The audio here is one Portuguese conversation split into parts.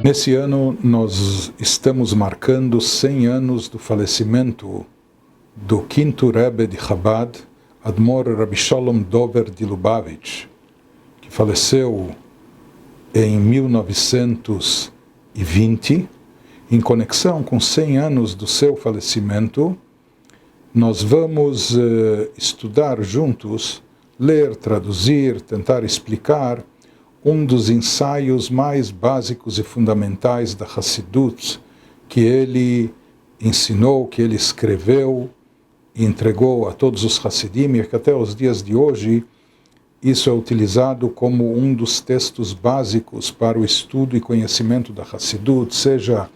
Nesse ano, nós estamos marcando 100 anos do falecimento do quinto Rebbe de Chabad, Admor Rabbi Shalom Dover de Lubavitch, que faleceu em 1920. Em conexão com 100 anos do seu falecimento, nós vamos estudar juntos, ler, traduzir, tentar explicar um dos ensaios mais básicos e fundamentais da Hassidut, que ele ensinou, que ele escreveu e entregou a todos os Hassidim, e que até os dias de hoje isso é utilizado como um dos textos básicos para o estudo e conhecimento da Hassidut, seja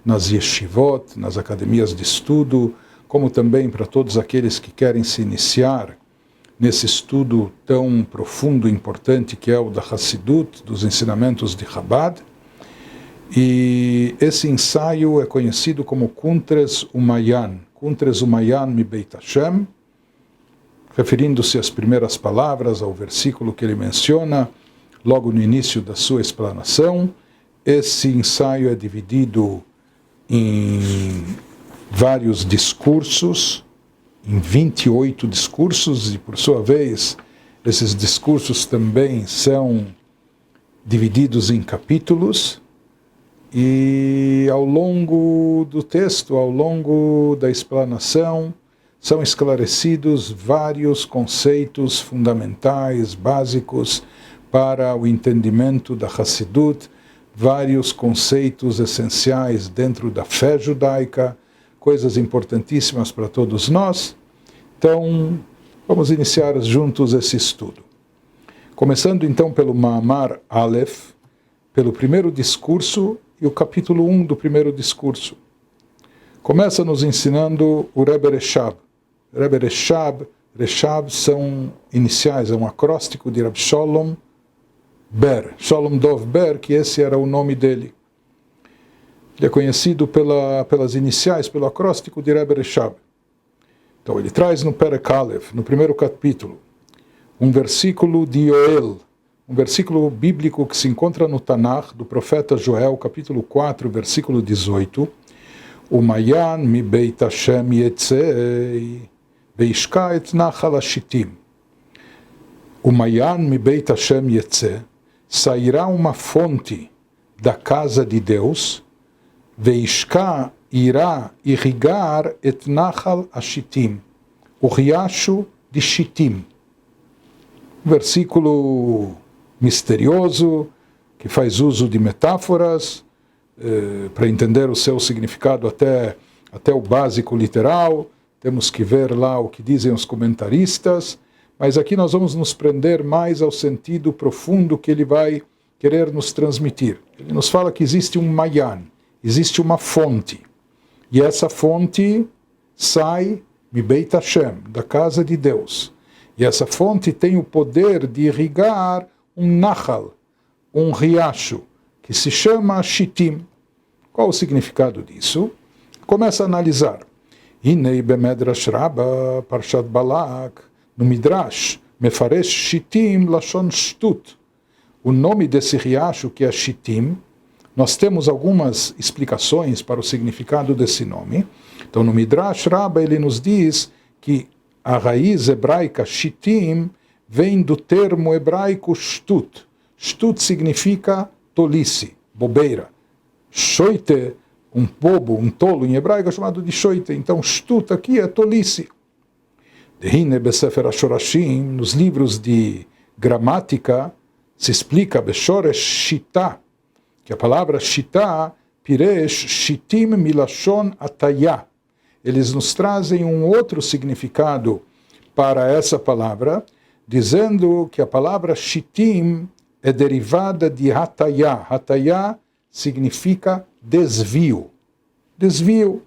nas yeshivot, nas academias de estudo, como também para todos aqueles que querem se iniciar nesse estudo tão profundo e importante que é o da Hassidut, dos ensinamentos de Chabad. E esse ensaio é conhecido como Kuntres Umayan, Kuntres Umayan mi Beit Hashem, referindo-se às primeiras palavras, ao versículo que ele menciona, logo no início da sua explanação. Esse ensaio é dividido em vários discursos, em 28 discursos, e por sua vez, esses discursos também são divididos em capítulos, e ao longo do texto, ao longo da explanação, são esclarecidos vários conceitos fundamentais, básicos para o entendimento da Hassidut, vários conceitos essenciais dentro da fé judaica, coisas importantíssimas para todos nós. Então, vamos iniciar juntos esse estudo. Começando então pelo Ma'amar Aleph, pelo primeiro discurso e o capítulo 1 do primeiro discurso. Começa nos ensinando o Rebbe Reshab. Rebbe Reshab são iniciais, é um acróstico de Rabbi Shalom Ber, Shalom Dov Ber, que esse era o nome dele. Ele é conhecido pelas iniciais, pelo acróstico de Rebbe Reshab. Então ele traz no Perek Aleph, no primeiro capítulo, um versículo de Yoel, um versículo bíblico que se encontra no Tanakh, do profeta Joel, capítulo 4, versículo 18, Umayan mi Beit Hashem yetzei, veishka et nachal hashitim. Umayan mi Beit Hashem yetzei, sairá uma fonte da casa de Deus, veishka irá irrigar et nachal hashitim, o riacho de Shittim. Versículo misterioso, que faz uso de metáforas, para entender o seu significado até o básico literal. Temos que ver lá o que dizem os comentaristas, mas aqui nós vamos nos prender mais ao sentido profundo que ele vai querer nos transmitir. Ele nos fala que existe um Mayan, existe uma fonte, e essa fonte sai mi Beit Hashem, da casa de Deus, e essa fonte tem o poder de irrigar um Nachal, um riacho, que se chama Shittim. Qual o significado disso? Começa a analisar. Hinei bemedrash Rabbah, Parshat Balak, no Midrash, Mefaresh Shittim Lashon Shtut. O nome desse riacho, que é Shittim, nós temos algumas explicações para o significado desse nome. Então, no Midrash Rabbah, ele nos diz que a raiz hebraica Shittim vem do termo hebraico Shtut. Shtut significa tolice, bobeira. Shoite, um bobo, um tolo em hebraico é chamado de shoite. Então, Shtut aqui é tolice. Dehine besefer HaShorashim, nos livros de gramática, se explica Beshoresh Shita, que a palavra Shita, Piresh Shitim Milashon Ataya. Eles nos trazem um outro significado para essa palavra, dizendo que a palavra Shittim é derivada de Hataya. Hataya significa desvio. Desvio.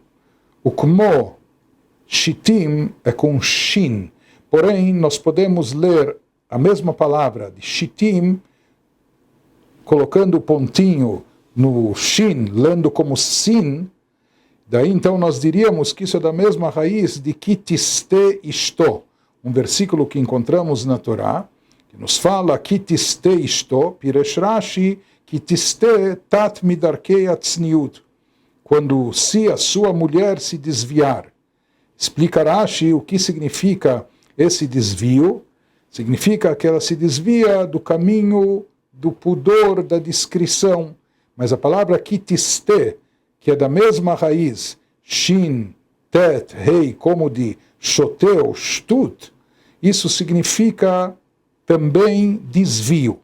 O Kmo Shittim é com Shin. Porém, nós podemos ler a mesma palavra de Shittim, colocando o pontinho no Shin, lendo como Sin. Daí então nós diríamos que isso é da mesma raiz de Kitiste Ishto, um versículo que encontramos na Torá, que nos fala Kitiste Ishto, Piresh Rashi, que tiste tat midarkei atzniut, quando se a sua mulher se desviar. Explica Rashi o que significa esse desvio. Significa que ela se desvia do caminho do pudor, da discrição. Mas a palavra kitiste, que é da mesma raiz, shin, tet, rei, como de shoteu, shtut, isso significa também desvio.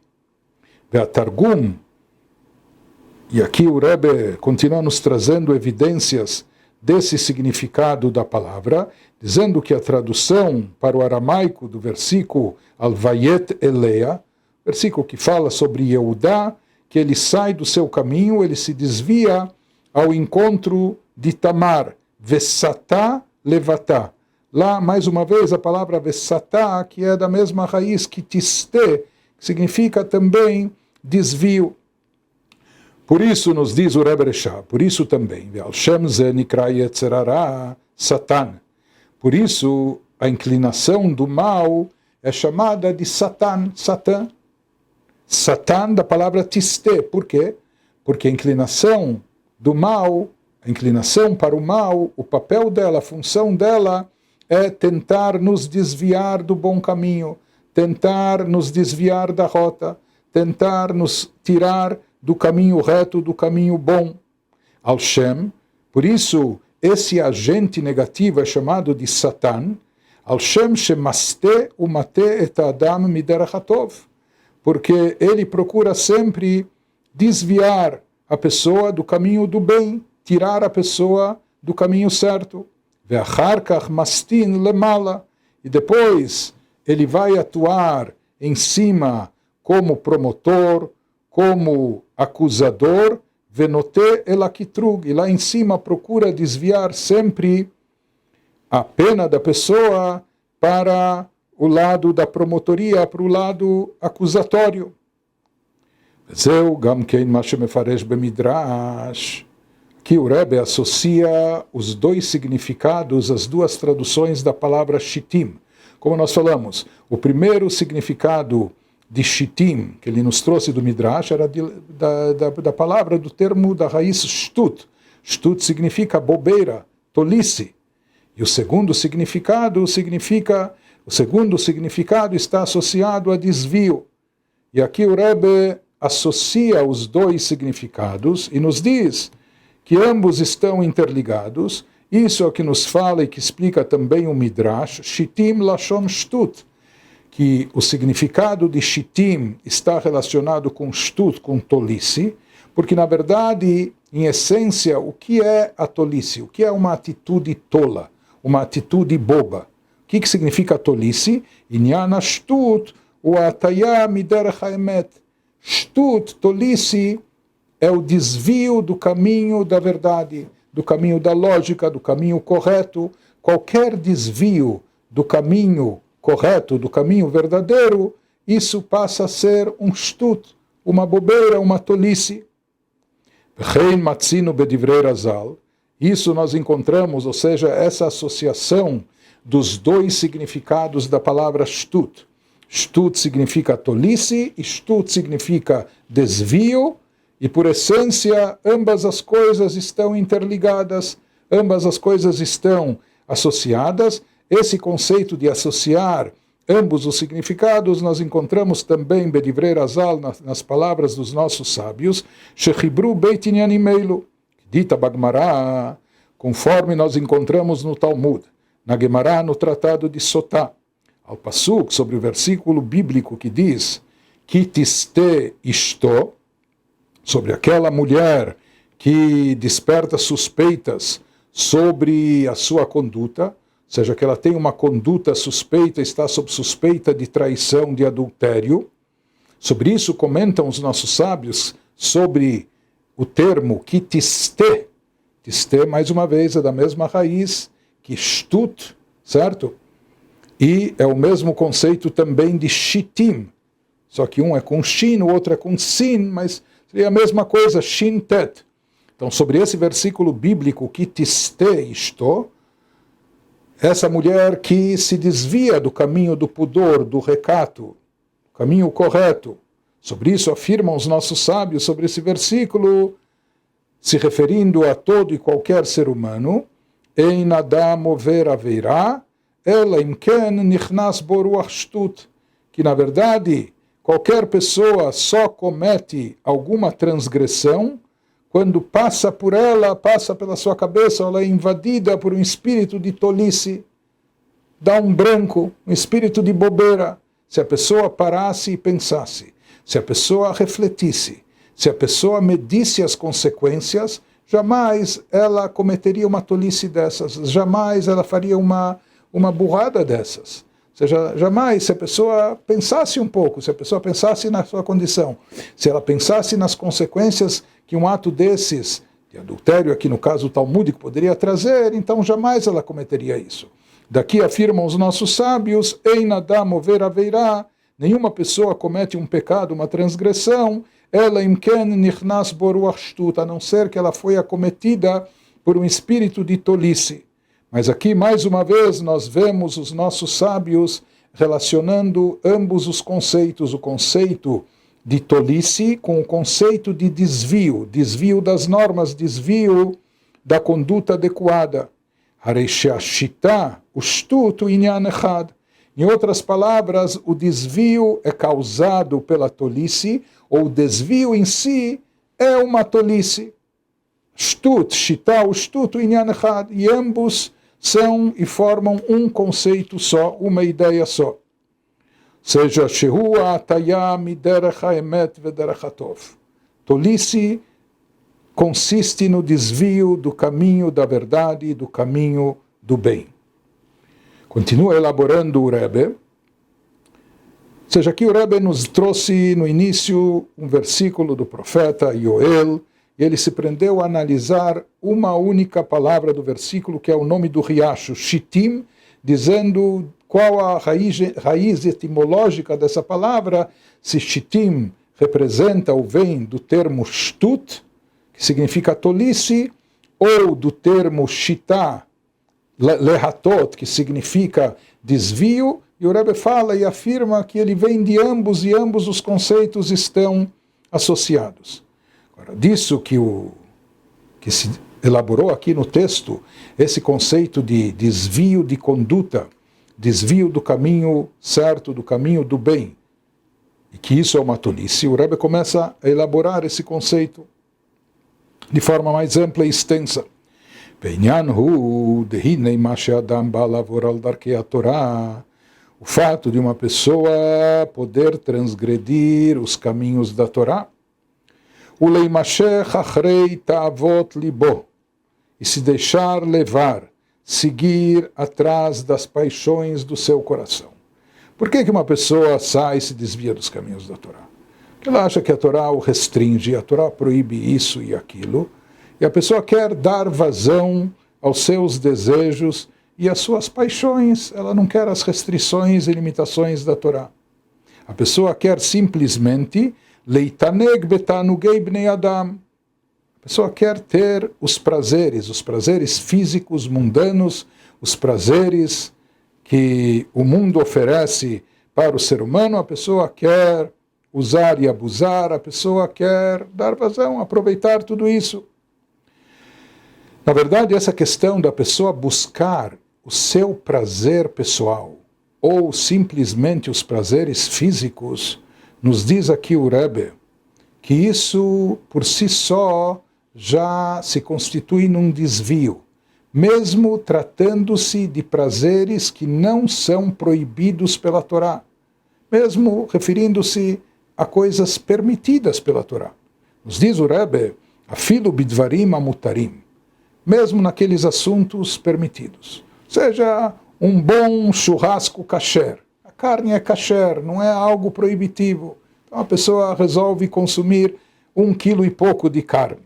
Targum, e aqui o Rebbe continua nos trazendo evidências desse significado da palavra, dizendo que a tradução para o aramaico do versículo Al-Vayet Elea, versículo que fala sobre Yehudá, que ele sai do seu caminho, ele se desvia ao encontro de Tamar, Vessatá Levatá. Lá, mais uma vez, a palavra Vessatá, que é da mesma raiz que Tiste, que significa também desvio. Por isso, nos diz o Rebbe Reshá, por isso também, Al-Shem Ze Nikra Yetzer Hara Satan. Por isso, a inclinação do mal é chamada de Satan, Satã. Satan da palavra Tiste. Por quê? Porque a inclinação do mal, a inclinação para o mal, o papel dela, a função dela é tentar nos desviar do bom caminho, tentar nos desviar da rota, tentar nos tirar do caminho reto, do caminho bom. Al-Shem, por isso, esse agente negativo é chamado de Satan, Al-Shem shemaste umate et adam miderach hatov, porque ele procura sempre desviar a pessoa do caminho do bem, tirar a pessoa do caminho certo. Ve'achar kach mastin lemala, e depois ele vai atuar em cima como promotor, como acusador, venote elakitrug, e lá em cima procura desviar sempre a pena da pessoa para o lado da promotoria, para o lado acusatório. Zeu gam kein ma shemefaresh bemidrash. Aqui o Rebbe associa os dois significados, as duas traduções da palavra shitim. Como nós falamos, o primeiro significado de shitim, que ele nos trouxe do Midrash, era da palavra, do termo da raiz shtut. Shtut significa bobeira, tolice. E o segundo significado está associado a desvio. E aqui o Rebbe associa os dois significados e nos diz que ambos estão interligados. Isso é o que nos fala e que explica também o Midrash, shitim lashon shtut, que o significado de shitim está relacionado com shtut, com tolice, porque na verdade, em essência, o que é a tolice? O que é uma atitude tola, uma atitude boba? O que significa tolice? Inyan shtut, o ataya miderech haemet. Shtut, tolice, é o desvio do caminho da verdade, do caminho da lógica, do caminho correto. Qualquer desvio do caminho correto, do caminho verdadeiro, isso passa a ser um shtut, uma bobeira, uma tolice. Isso nós encontramos, ou seja, essa associação dos dois significados da palavra shtut. Shtut significa tolice, e shtut significa desvio, e por essência ambas as coisas estão interligadas, ambas as coisas estão associadas. Esse conceito de associar ambos os significados nós encontramos também Bedivrei Razal, nas palavras dos nossos sábios, Shechibru Beit Inyanim Eilu, dita Bagmará, conforme nós encontramos no Talmud, na Gemara, no Tratado de Sotá, ao Passuk, sobre o versículo bíblico que diz Ki tiste ishto, sobre aquela mulher que desperta suspeitas sobre a sua conduta, ou seja, que ela tem uma conduta suspeita, está sob suspeita de traição, de adultério. Sobre isso comentam os nossos sábios sobre o termo que tiste. Tiste, mais uma vez, é da mesma raiz que shtut, certo? E é o mesmo conceito também de shitim. Só que um é com shin, o outro é com sin, mas seria a mesma coisa, shin tet. Então, sobre esse versículo bíblico, que tiste isto, essa mulher que se desvia do caminho do pudor, do recato, caminho correto, Sobre isso afirmam os nossos sábios sobre esse versículo, se referindo a todo e qualquer ser humano, Ein Adam over aveirá, ela im ken nichnas bo ruach shtut, que na verdade qualquer pessoa só comete alguma transgressão quando passa por ela, passa pela sua cabeça, ela é invadida por um espírito de tolice, dá um branco, um espírito de bobeira. Se a pessoa parasse e pensasse, se a pessoa refletisse, se a pessoa medisse as consequências, jamais ela cometeria uma tolice dessas, jamais ela faria uma burrada dessas. Ou seja, jamais, se a pessoa pensasse um pouco, se a pessoa pensasse na sua condição, se ela pensasse nas consequências que um ato desses, de adultério aqui no caso talmúdico, poderia trazer, então jamais ela cometeria isso. Daqui afirmam os nossos sábios, Ein Adam over aveirá, nenhuma pessoa comete um pecado, uma transgressão, ela im ken nichnas bo ruach shtut, a não ser que ela foi acometida por um espírito de tolice. Mas aqui, mais uma vez, nós vemos os nossos sábios relacionando ambos os conceitos, o conceito de tolice com o conceito de desvio, desvio das normas, desvio da conduta adequada. Harei she'ashita u'shtut inyan echad. Em outras palavras, o desvio é causado pela tolice, ou o desvio em si é uma tolice. Shtut, shita, u'shtut inyan echad. E ambos são e formam um conceito só, uma ideia só. Seja shehu ha'ataya miderech ha'emet vederech hatov. Tolice consiste no desvio do caminho da verdade e do caminho do bem. Continua elaborando o Rebbe. Ou seja, aqui o Rebbe nos trouxe no início um versículo do profeta Yoel, e ele se prendeu a analisar uma única palavra do versículo, que é o nome do riacho, Shittim, dizendo qual a raiz etimológica dessa palavra, se Shittim representa ou vem do termo Shtut, que significa tolice, ou do termo Shitá, Lehatot, que significa desvio, e o Rebbe fala e afirma que ele vem de ambos, e ambos os conceitos estão associados. Agora, disso que se elaborou aqui no texto, esse conceito de desvio de conduta, desvio do caminho certo, do caminho do bem, e que isso é uma tolice, o Rebbe começa a elaborar esse conceito de forma mais ampla e extensa. O fato de uma pessoa poder transgredir os caminhos da Torá, e se deixar levar, seguir atrás das paixões do seu coração. Por que uma pessoa sai e se desvia dos caminhos da Torá? Porque ela acha que a Torá o restringe, a Torá proíbe isso e aquilo, e a pessoa quer dar vazão aos seus desejos e às suas paixões, ela não quer as restrições e limitações da Torá. A pessoa quer simplesmente leitaneg betanugei bnei adam. A pessoa quer ter os prazeres físicos, mundanos, os prazeres que o mundo oferece para o ser humano, a pessoa quer usar e abusar, a pessoa quer dar vazão, aproveitar tudo isso. Na verdade, essa questão da pessoa buscar o seu prazer pessoal ou simplesmente os prazeres físicos, nos diz aqui o Rebbe que isso por si só já se constitui num desvio, mesmo tratando-se de prazeres que não são proibidos pela Torá, mesmo referindo-se a coisas permitidas pela Torá. Nos diz o Rebbe, afilu bidvarim amutarim, mesmo naqueles assuntos permitidos. Seja um bom churrasco kasher. A carne é kasher, não é algo proibitivo. Então a pessoa resolve consumir 1 quilo e pouco de carne.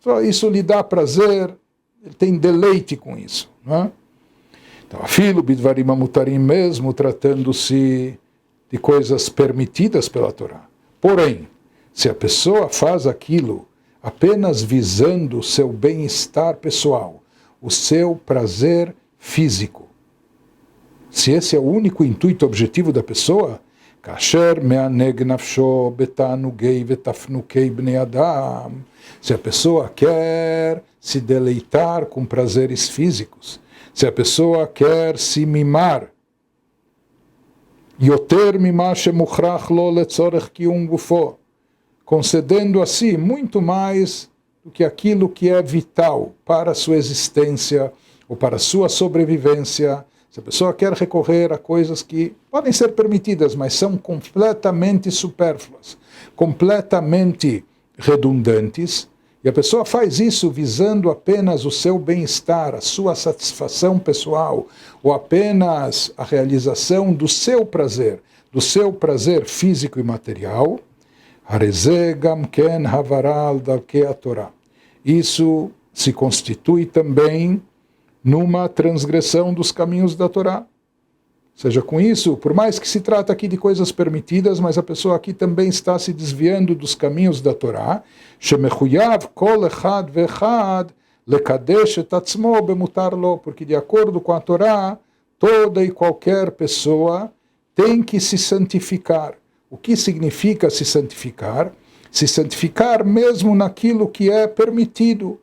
Só isso lhe dá prazer, ele tem deleite com isso. Então, afilo bidvarim amutarim, mesmo tratando-se de coisas permitidas pela Torá. Porém, se a pessoa faz aquilo apenas visando o seu bem-estar pessoal, o seu prazer físico, se esse é o único intuito objetivo da pessoa, כאשר מענג נפשו בתענוגי ותפנוקי בני אדם, se a pessoa quer se deleitar com prazeres físicos, se a pessoa quer se mimar, יותר ממה שמוכרח לו לצורך קיום גופו, concedendo a si muito mais do que aquilo que é vital para a sua existência ou para a sua sobrevivência. Se a pessoa quer recorrer a coisas que podem ser permitidas, mas são completamente supérfluas, completamente redundantes, e a pessoa faz isso visando apenas o seu bem-estar, a sua satisfação pessoal, ou apenas a realização do seu prazer físico e material, isso se constitui também numa transgressão dos caminhos da Torá. Ou seja, com isso, por mais que se trata aqui de coisas permitidas, mas a pessoa aqui também está se desviando dos caminhos da Torá, porque de acordo com a Torá, toda e qualquer pessoa tem que se santificar. O que significa se santificar? Se santificar mesmo naquilo que é permitido. Ou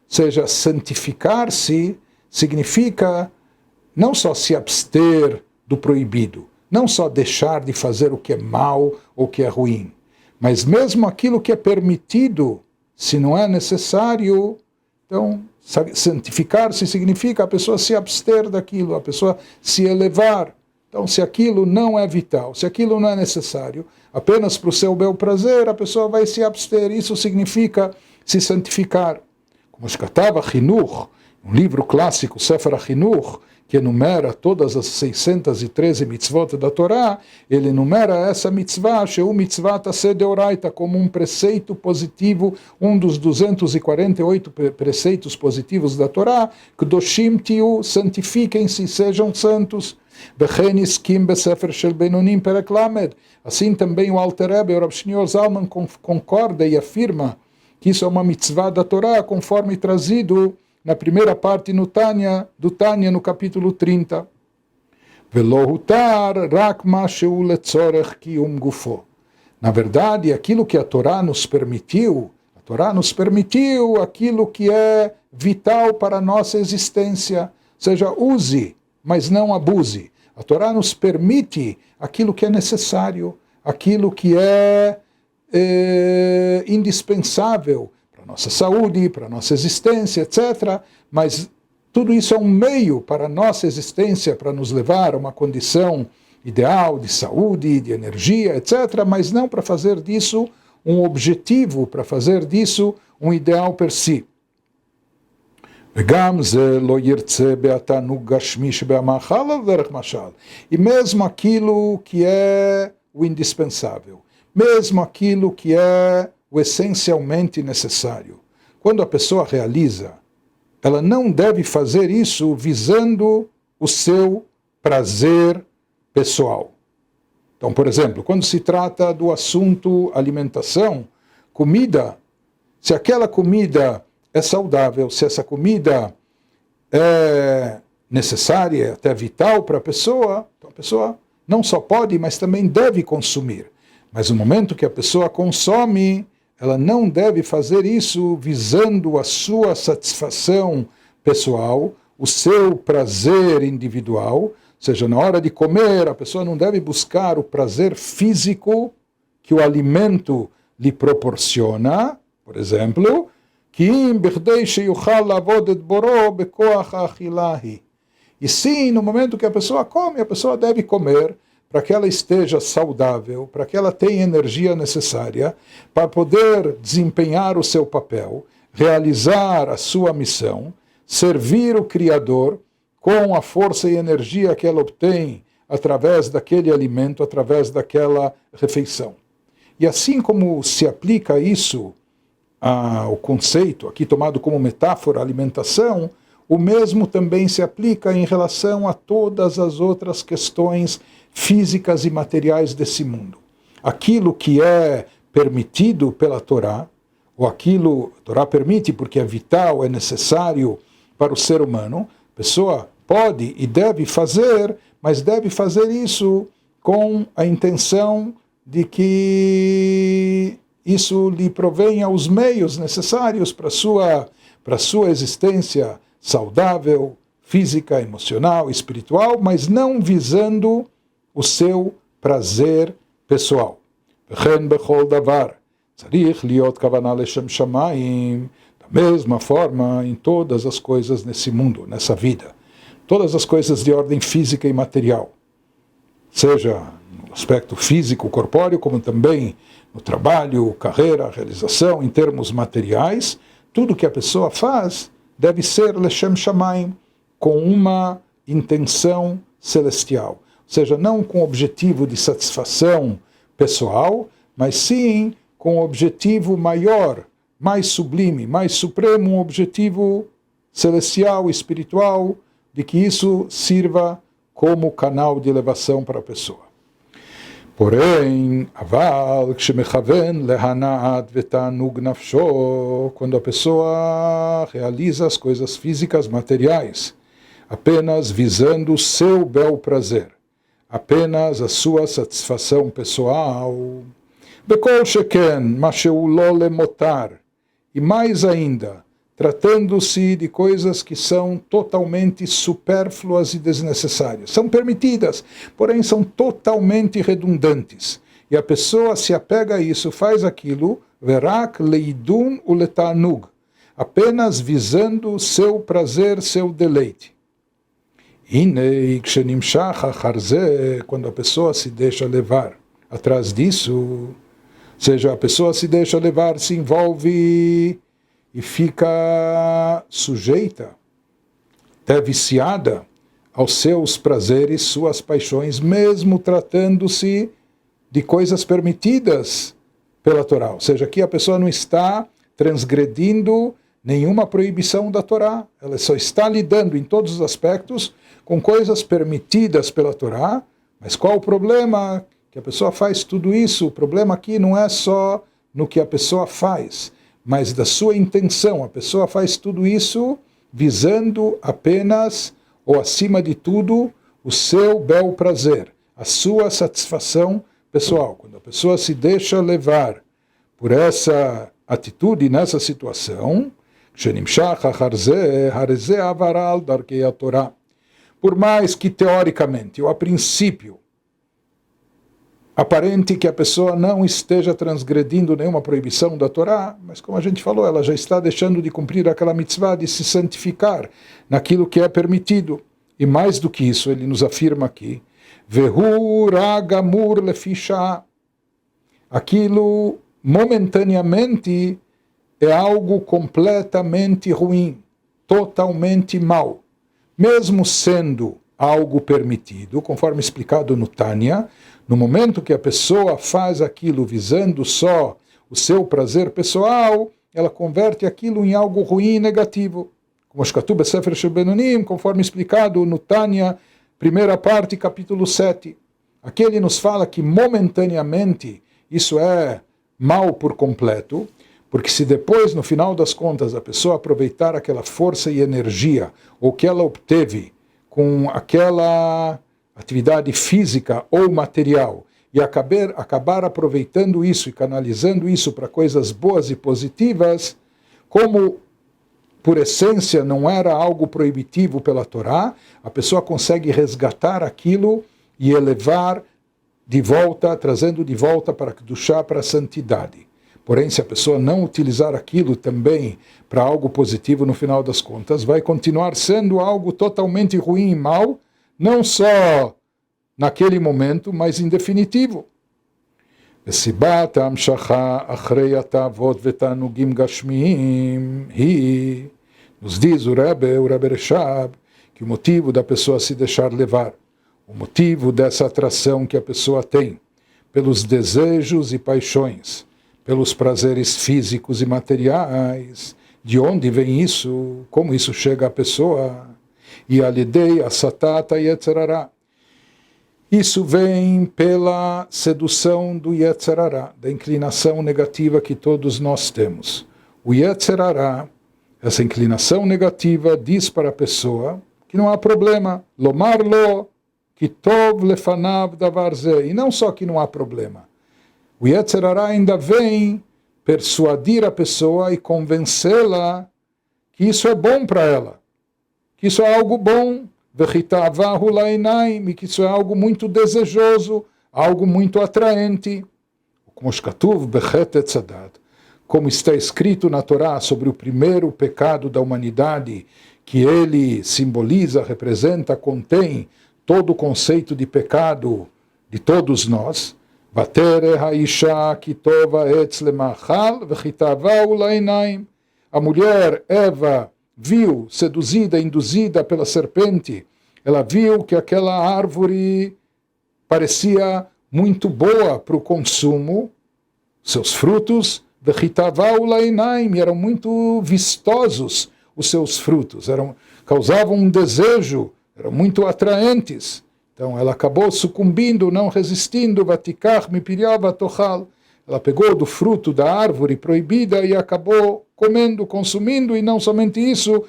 seja, santificar-se significa não só se abster do proibido, não só deixar de fazer o que é mal ou que é ruim, mas mesmo aquilo que é permitido, se não é necessário, então santificar-se significa a pessoa se abster daquilo, a pessoa se elevar. Então, se aquilo não é vital, se aquilo não é necessário, apenas para o seu bel prazer, a pessoa vai se abster. Isso significa se santificar. Como escatava Chinuch, um livro clássico, Sefer HaChinuch, que enumera todas as 613 mitzvot da Torá, ele enumera essa mitzvah, Sheu mitzvah taseh deoraita, como um preceito positivo, um dos 248 preceitos positivos da Torá, Kedoshim tiu, santifiquem-se, sejam santos. Bechen iskim besefer shel Beinonim perek lamed. Assim também o Alter Rebbe, o Rav Shneur Zalman, concorda e afirma que isso é uma mitzvah da Torá, conforme trazido na primeira parte do Tânia, no capítulo 30. Na verdade, aquilo que a Torá nos permitiu aquilo que é vital para a nossa existência. Ou seja, use, mas não abuse. A Torá nos permite aquilo que é necessário, aquilo que é indispensável para a nossa saúde, para a nossa existência, etc. Mas tudo isso é um meio para a nossa existência, para nos levar a uma condição ideal de saúde, de energia, etc. Mas não para fazer disso um objetivo, para fazer disso um ideal per si. E mesmo aquilo que é o indispensável, mesmo aquilo que é o essencialmente necessário. Quando a pessoa realiza, ela não deve fazer isso visando o seu prazer pessoal. Então, por exemplo, quando se trata do assunto alimentação, comida, se aquela comida é saudável, se essa comida é necessária, até vital para a pessoa, então a pessoa não só pode, mas também deve consumir. Mas no momento que a pessoa consome, ela não deve fazer isso visando a sua satisfação pessoal, o seu prazer individual. Ou seja, na hora de comer, a pessoa não deve buscar o prazer físico que o alimento lhe proporciona, por exemplo, e sim, no momento que a pessoa come, a pessoa deve comer para que ela esteja saudável, para que ela tenha energia necessária, para poder desempenhar o seu papel, realizar a sua missão, servir o Criador com a força e energia que ela obtém através daquele alimento, através daquela refeição. E assim como se aplica isso ao conceito, aqui tomado como metáfora, alimentação, o mesmo também se aplica em relação a todas as outras questões físicas e materiais desse mundo. Aquilo que é permitido pela Torá, ou aquilo a Torá permite porque é vital, é necessário para o ser humano, a pessoa pode e deve fazer, mas deve fazer isso com a intenção de que isso lhe provenha os meios necessários para a sua existência saudável, física, emocional, espiritual, mas não visando o seu prazer pessoal. Da mesma forma, em todas as coisas nesse mundo, nessa vida, todas as coisas de ordem física e material, seja no aspecto físico, corpóreo, como também no trabalho, carreira, realização, em termos materiais, tudo que a pessoa faz deve ser Leshem Shamayim, com uma intenção celestial. Ou seja, não com objetivo de satisfação pessoal, mas sim com um objetivo maior, mais sublime, mais supremo, um objetivo celestial, espiritual, de que isso sirva como canal de elevação para a pessoa. Porém, quando a pessoa realiza as coisas físicas materiais, apenas visando o seu bel prazer, apenas a sua satisfação pessoal, e mais ainda, tratando-se de coisas que são totalmente supérfluas e desnecessárias. São permitidas, porém são totalmente redundantes. E a pessoa se apega a isso, faz aquilo, verak leidun uletanug, apenas visando seu prazer, seu deleite. Quando a pessoa se deixa levar atrás disso, ou seja, a pessoa se deixa levar, se envolve e fica sujeita, até viciada aos seus prazeres, suas paixões, mesmo tratando-se de coisas permitidas pela Torá. Ou seja, aqui a pessoa não está transgredindo nenhuma proibição da Torá, ela só está lidando em todos os aspectos com coisas permitidas pela Torá, mas qual o problema? Que a pessoa faz tudo isso, o problema aqui não é só no que a pessoa faz, mas da sua intenção. A pessoa faz tudo isso visando apenas, ou acima de tudo, o seu bel prazer, a sua satisfação pessoal. Quando a pessoa se deixa levar por essa atitude, nessa situação, por mais que teoricamente, ou a princípio, aparente que a pessoa não esteja transgredindo nenhuma proibição da Torá, mas como a gente falou, ela já está deixando de cumprir aquela mitzvah de se santificar naquilo que é permitido. E mais do que isso, ele nos afirma aqui, Vehu ragamur lefisha, aquilo momentaneamente é algo completamente ruim, totalmente mau. Mesmo sendo algo permitido, conforme explicado no Tânia, no momento que a pessoa faz aquilo visando só o seu prazer pessoal, ela converte aquilo em algo ruim e negativo. Como Shkatuv Besefer Shel Benonim, conforme explicado no Tânia, primeira parte, capítulo 7. Aqui ele nos fala que momentaneamente isso é mal por completo, porque se depois, no final das contas, a pessoa aproveitar aquela força e energia, ou que ela obteve com aquela atividade física ou material, e acabar aproveitando isso e canalizando isso para coisas boas e positivas, como por essência não era algo proibitivo pela Torá, a pessoa consegue resgatar aquilo e elevar de volta, trazendo de volta para Kedushá, para a santidade. Porém, se a pessoa não utilizar aquilo também para algo positivo, no final das contas, vai continuar sendo algo totalmente ruim e mau, não só naquele momento, mas em definitivo. Nos diz o Rebbe Reshab, que o motivo da pessoa se deixar levar, o motivo dessa atração que a pessoa tem pelos desejos e paixões, pelos prazeres físicos e materiais, de onde vem isso, como isso chega à pessoa, e a lidei, a satata e etc. Isso vem pela sedução do Yetzerará, da inclinação negativa que todos nós temos. O Yetzerará, essa inclinação negativa, diz para a pessoa que não há problema, lomar lo, que tov lefanav davar zeh. E não só que não há problema. O Yetzer Hara ainda vem persuadir a pessoa e convencê-la que isso é bom para ela, que isso é algo bom, e que isso é algo muito desejoso, algo muito atraente. Como está escrito na Torá sobre o primeiro pecado da humanidade, que ele simboliza, representa, contém todo o conceito de pecado de todos nós. A mulher, Eva, viu, seduzida, induzida pela serpente, ela viu que aquela árvore parecia muito boa para o consumo, seus frutos, eram muito vistosos os seus frutos, causavam um desejo, eram muito atraentes. Então ela acabou sucumbindo, não resistindo, ela pegou do fruto da árvore proibida e acabou comendo, consumindo, e não somente isso,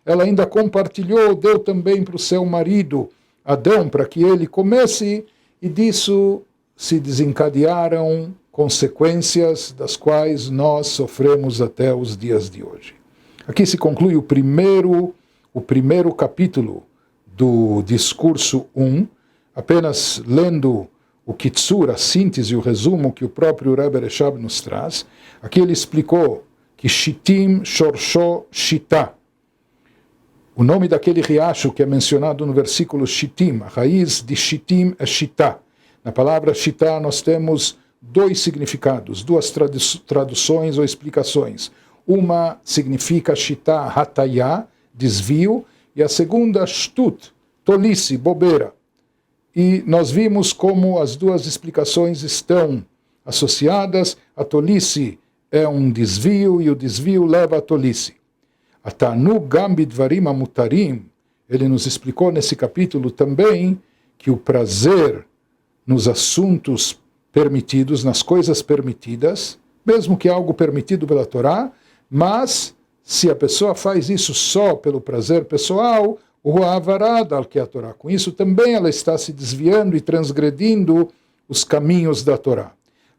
ela ainda compartilhou, deu também para o seu marido, Adão, para que ele comesse, e disso se desencadearam consequências das quais nós sofremos até os dias de hoje. Aqui se conclui o primeiro capítulo do discurso 1, apenas lendo o Kitsur, a síntese, o resumo que o próprio Rebbe Reshab nos traz. Aqui ele explicou que Shittim Shorsho Shita, o nome daquele riacho que é mencionado no versículo Shittim, a raiz de Shittim é Shita. Na palavra Shita nós temos dois significados, duas traduções ou explicações. Uma significa Shita Hataya, desvio, e a segunda Shtut, tolice, bobeira. E nós vimos como as duas explicações estão associadas. A tolice é um desvio e o desvio leva à tolice. A Tanug Gam Bidvarim Amutarim, ele nos explicou nesse capítulo também que o prazer nos assuntos permitidos, nas coisas permitidas, mesmo que algo permitido pela Torá, mas se a pessoa faz isso só pelo prazer pessoal, o Avarad, que é a Torá. Com isso também ela está se desviando e transgredindo os caminhos da Torá.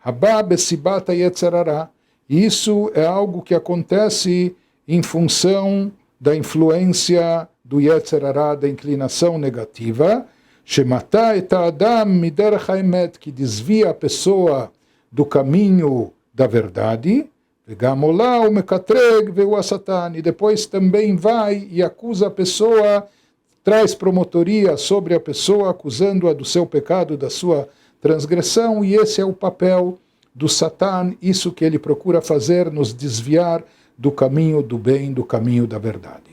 Habab Esibata Yetzer Hara. Isso é algo que acontece em função da influência do Yetzer Hara, da inclinação negativa, Shemata et Adam miderech haemet, que desvia a pessoa do caminho da verdade, Vegamolá o mekatreg veu a Satan, e depois também vai e acusa a pessoa, traz promotoria sobre a pessoa, acusando-a do seu pecado, da sua transgressão, e esse é o papel do Satan, isso que ele procura fazer, nos desviar do caminho do bem, do caminho da verdade.